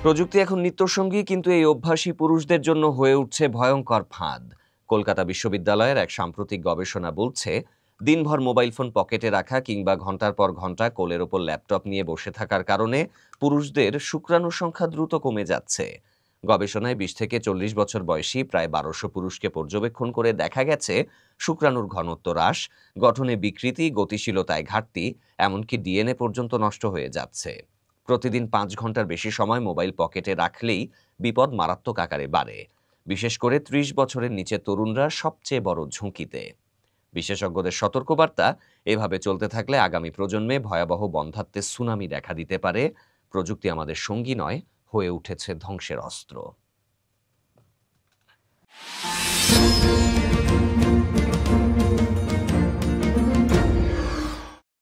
প্রযুক্তি এখন নিত্যসঙ্গী, কিন্তু এই অভ্যাসী পুরুষদের জন্য হয়ে উঠছে ভয়ঙ্কর ফাঁদ। কলকাতা বিশ্ববিদ্যালয়ের এক সাম্প্রতিক গবেষণা বলছে, দিনভর মোবাইল ফোন পকেটে রাখা কিংবা ঘন্টার পর ঘন্টা কোলের ওপর ল্যাপটপ নিয়ে বসে থাকার কারণে পুরুষদের শুক্রাণুর সংখ্যা দ্রুত কমে যাচ্ছে। গবেষণায় 20 থেকে 40 বছর বয়সী প্রায় 1200 পুরুষকে পর্যবেক্ষণ করে দেখা গেছে শুক্রাণুর ঘনত্ব হ্রাস, গঠনে বিকৃতি, গতিশীলতায় ঘাটতি, এমনকি ডিএনএ পর্যন্ত নষ্ট হয়ে যাচ্ছে। প্রতিদিন 5 ঘন্টার বেশি সময় মোবাইল পকেটে রাখলেই বিপদ মারাত্মক আকারে বাড়ে। বিশেষ করে 30 বছরের নিচে তরুণরা সবচেয়ে বড় ঝুঁকিতে। বিশেষজ্ঞদের সতর্কবার্তা, এভাবে চলতে থাকলে আগামী প্রজন্মে ভয়াবহ বন্ধ্যাত্বের সুনামি দেখা দিতে পারে। প্রযুক্তি আমাদের সঙ্গী নয়, হয়ে উঠেছে ধ্বংসের অস্ত্র।